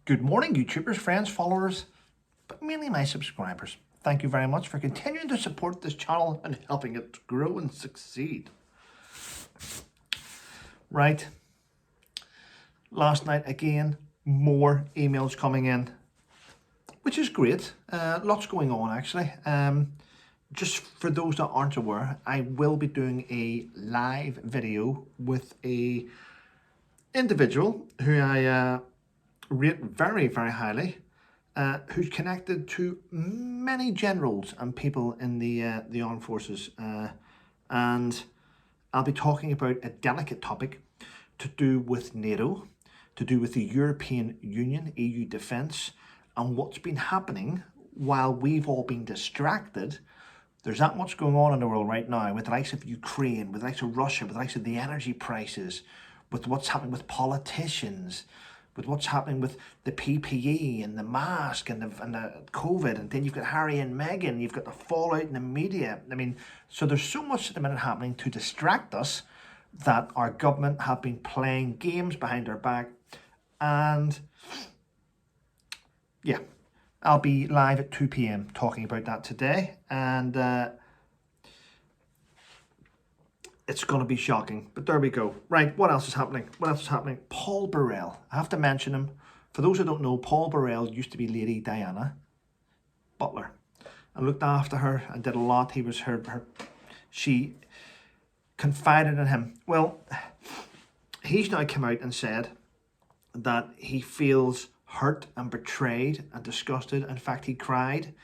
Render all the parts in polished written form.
Good morning, YouTubers, friends, followers, but mainly my subscribers. Thank you very much for continuing to support this channel and helping it grow and succeed. Right, last night again, more emails coming in, which is great. Lots going on actually. Just for those that aren't aware, I will be doing a live video with a individual who I rate very, very highly, who's connected to many generals and people in the armed forces, and I'll be talking about a delicate topic to do with NATO, to do with the European Union, EU defence, and what's been happening while we've all been distracted. There's that much going on in the world right now with the likes of Ukraine, with the likes of Russia, with the likes of the energy prices, with what's happening with politicians, with what's happening with the PPE and the mask and the COVID, and then you've got Harry and Meghan, you've got the fallout in the media. I mean, so there's so much at the minute happening to distract us that our government have been playing games behind our back. And yeah, I'll be live at 2 p.m. talking about that today, and it's going to be shocking, but there we go. Right, what else is happening? What else is happening? Paul Burrell. I have to mention him. For those who don't know, Paul Burrell used to be Lady Diana butler and looked after her and did a lot. He was she confided in him. Well, he's now come out and said that he feels hurt and betrayed and disgusted. In fact, he cried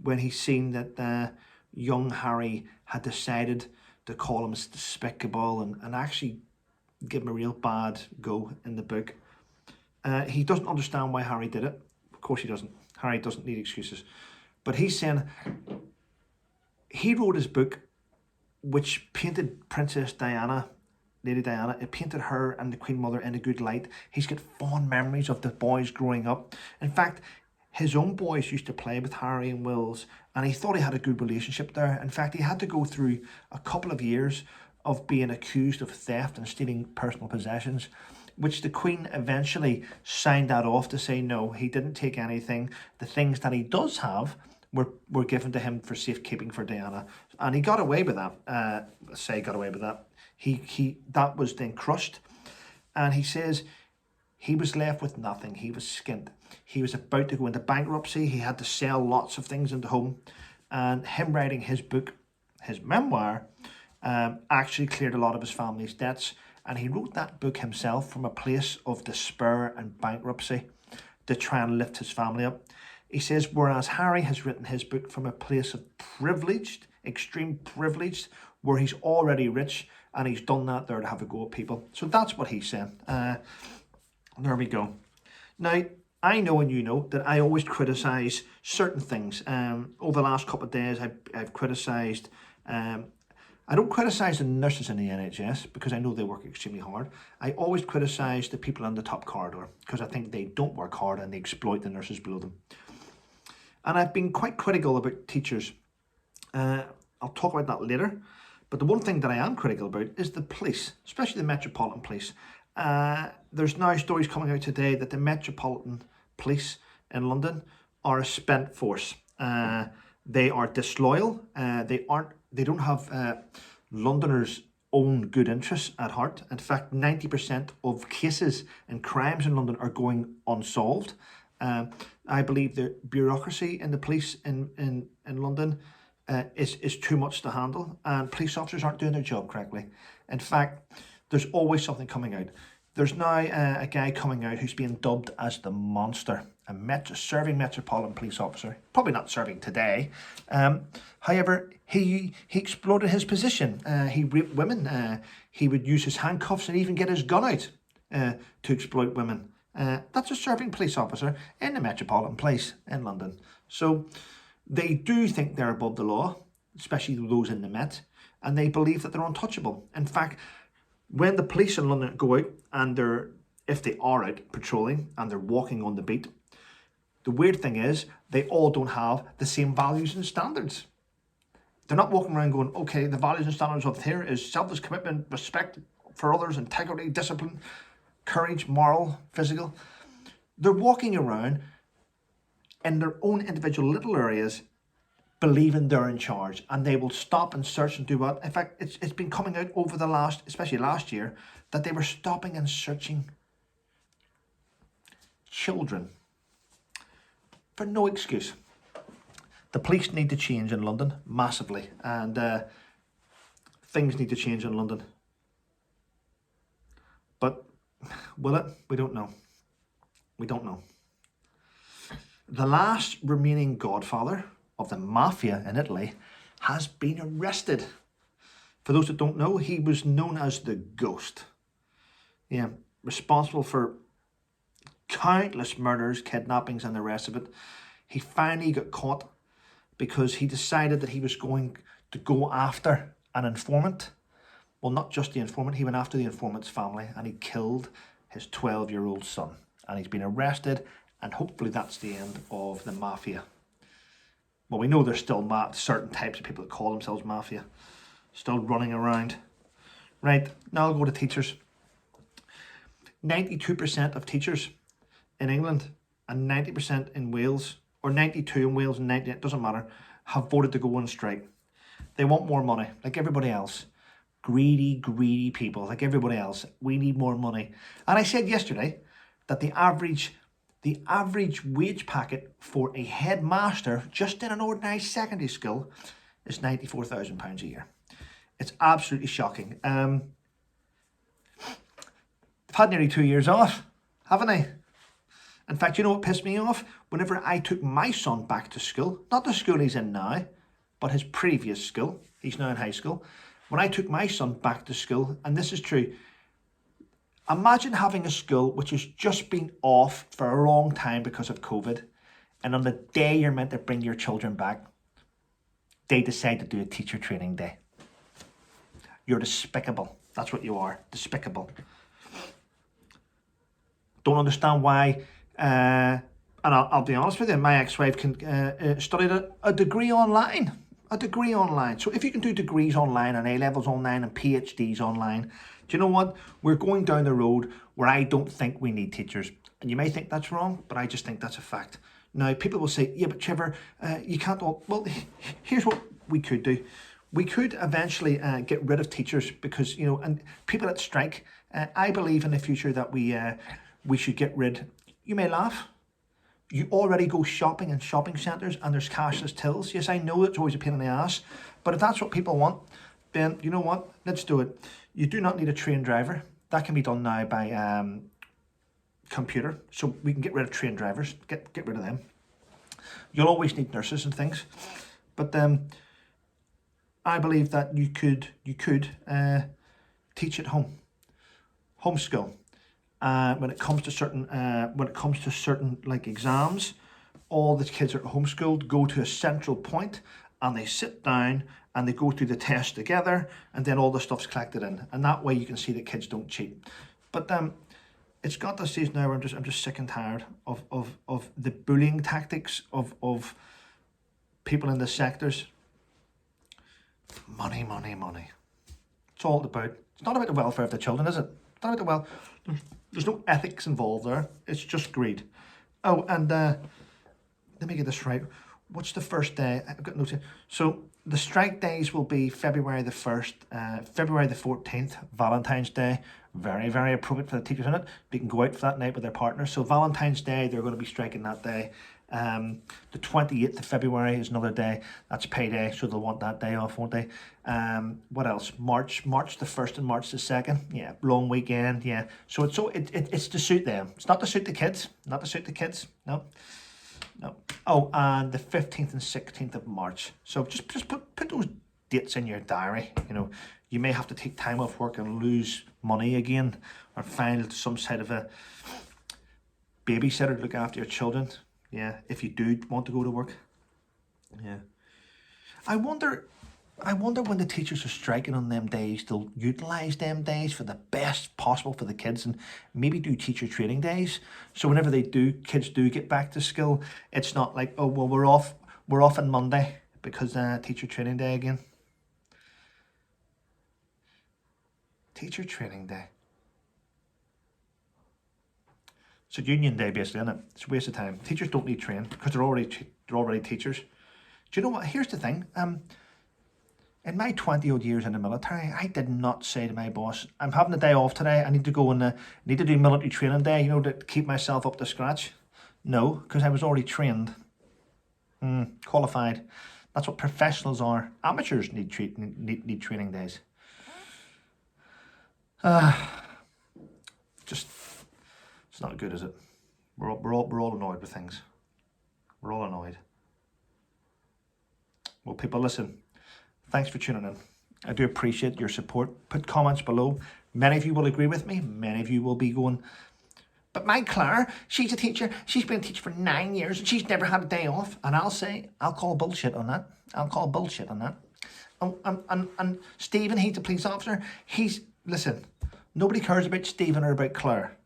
when he seen that young Harry had decided to call him despicable and actually give him a real bad go in the book. He doesn't understand why Harry did it. Of course he doesn't. Harry doesn't need excuses. But he's saying he wrote his book which painted Princess Diana, Lady Diana, it painted her and the Queen Mother in a good light. He's got fond memories of the boys growing up. In fact, his own boys used to play with Harry and Wills, and he thought he had a good relationship there. In fact, he had to go through a couple of years of being accused of theft and stealing personal possessions, which the Queen eventually signed that off to say, no, he didn't take anything. The things that he does have were given to him for safekeeping for Diana. And he got away with that. Got away with that. That was then crushed. And he says he was left with nothing. He was skint. He was about to go into bankruptcy. He had to sell lots of things in the home. And him writing his book, his memoir, actually cleared a lot of his family's debts. And he wrote that book himself from a place of despair and bankruptcy to try and lift his family up. He says, whereas Harry has written his book from a place of privileged, extreme privileged, where he's already rich, and he's done that there to have a go at people. So that's what he's saying. There we go. Now, I know and you know that I always criticise certain things. Over the last couple of days, I've criticised... I don't criticise the nurses in the NHS because I know they work extremely hard. I always criticise the people on the top corridor because I think they don't work hard and they exploit the nurses below them. And I've been quite critical about teachers. I'll talk about that later. But the one thing that I am critical about is the police, especially the Metropolitan Police. There's now stories coming out today that the Metropolitan Police in London are a spent force. They are disloyal. They don't have Londoners' own good interests at heart. In fact, 90% of cases and crimes in London are going unsolved. I believe the bureaucracy in the police in London is too much to handle, and police officers aren't doing their job correctly. In fact, there's always something coming out. There's now a guy coming out who's being dubbed as the Monster, a serving Metropolitan police officer. Probably not serving today. However, he exploited his position. He raped women. He would use his handcuffs and even get his gun out to exploit women. That's a serving police officer in the Metropolitan Police in London. So they do think they're above the law, especially those in the Met, and they believe that they're untouchable. In fact, when the police in London go out and if they are out patrolling and they're walking on the beat, the weird thing is they all don't have the same values and standards. They're not walking around going, okay, the values and standards of here is selfless commitment, respect for others, integrity, discipline, courage, moral, physical. They're walking around in their own individual little areas, believing they're in charge, and they will stop and search and do what. In fact, it's been coming out over the last, especially last year, that they were stopping and searching children for no excuse. The police need to change in London massively, and things need to change in London. But will it? We don't know. We don't know. The last remaining godfather of the Mafia in Italy has been arrested. For those that don't know, he was known as the Ghost. Yeah, responsible for countless murders, kidnappings, and the rest of it. He finally got caught because he decided that he was going to go after an informant. Well, not just the informant, he went after the informant's family, and he killed his 12-year-old son. And he's been arrested, and hopefully that's the end of the Mafia. Well, we know there's still certain types of people that call themselves Mafia, still running around. Right, now I'll go to teachers. 92% of teachers in England and 90% in Wales, or 92 in Wales and 90, it doesn't matter, have voted to go on strike. They want more money, like everybody else. Greedy people, like everybody else. We need more money. And I said yesterday that the average wage packet for a headmaster just in an ordinary secondary school is £94,000 a year. It's absolutely shocking. They've had nearly 2 years off, haven't they? In fact, you know what pissed me off? Whenever I took my son back to school, not the school he's in now, but his previous school, he's now in high school. When I took my son back to school, and this is true, imagine having a school which has just been off for a long time because of COVID, and on the day you're meant to bring your children back, they decide to do a teacher training day. You're despicable. That's what you are, despicable. Don't understand why, and I'll be honest with you, my ex-wife studied a degree online. A degree online. So if you can do degrees online and A-levels online and PhDs online, do you know what? We're going down the road where I don't think we need teachers. And you may think that's wrong, but I just think that's a fact. Now, people will say, yeah, but Trevor, you can't all... Well, here's what we could do. We could eventually get rid of teachers because, you know, and people that strike, I believe in the future that we should get rid... You may laugh. You already go shopping in shopping centres and there's cashless tills. Yes, I know it's always a pain in the ass, but if that's what people want, then you know what? Let's do it. You do not need a trained driver. That can be done now by computer. So we can get rid of trained drivers, get rid of them. You'll always need nurses and things, but I believe that you could teach at home, homeschool. When it comes to certain like exams, all the kids are homeschooled, go to a central point and they sit down and they go through the test together, and then all the stuff's collected in, and that way you can see that kids don't cheat. But it's got to the stage now where I'm just sick and tired of the bullying tactics of people in the sectors. Money. It's all about. It's not about the welfare of the children, is it? It's not about the There's no ethics involved there. It's just greed. Oh, and let me get this right. What's the first day? I've got notes here. So the strike days will be February the 1st, February the 14th, Valentine's Day. Very, very appropriate for the teachers in it. They can go out for that night with their partners. So Valentine's Day, they're going to be striking that day. The 28th of February is another day. That's payday, so they'll want that day off, won't they? What else? March the 1st and March the 2nd. Yeah, long weekend. Yeah. So it's to suit them. It's not to suit the kids. Not to suit the kids. No. Oh, and the 15th and 16th of March. So just put those dates in your diary. You know, you may have to take time off work and lose money again, or find some sort of a babysitter to look after your children. Yeah, if you do want to go to work. Yeah. I wonder when the teachers are striking on them days, they'll utilise them days for the best possible for the kids, and maybe do teacher training days. So whenever kids do get back to school, it's not like, oh, well, we're off on Monday because teacher training day again. Teacher training day. It's a union day, basically, isn't it? It's a waste of time. Teachers don't need training because they're already teachers. Do you know what? Here's the thing. In my 20-odd years in the military, I did not say to my boss, I'm having a day off today. I need to go and need to do military training day, you know, to keep myself up to scratch. No, because I was already trained, qualified. That's what professionals are. Amateurs need training days. Just, it's not good, is it? We're all annoyed with things. We're all annoyed. Well, people, listen. Thanks for tuning in. I do appreciate your support. Put comments below. Many of you will agree with me. Many of you will be going, but my Claire, she's a teacher. She's been a teacher for 9 years and she's never had a day off. And I'll say, I'll call bullshit on that. I'll call bullshit on that. And Stephen, he's a police officer. Listen, nobody cares about Stephen or about Claire.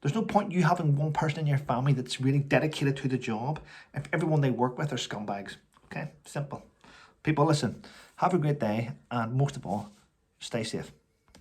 There's no point you having one person in your family that's really dedicated to the job if everyone they work with are scumbags. Okay, simple. People, listen, have a great day, and most of all, stay safe.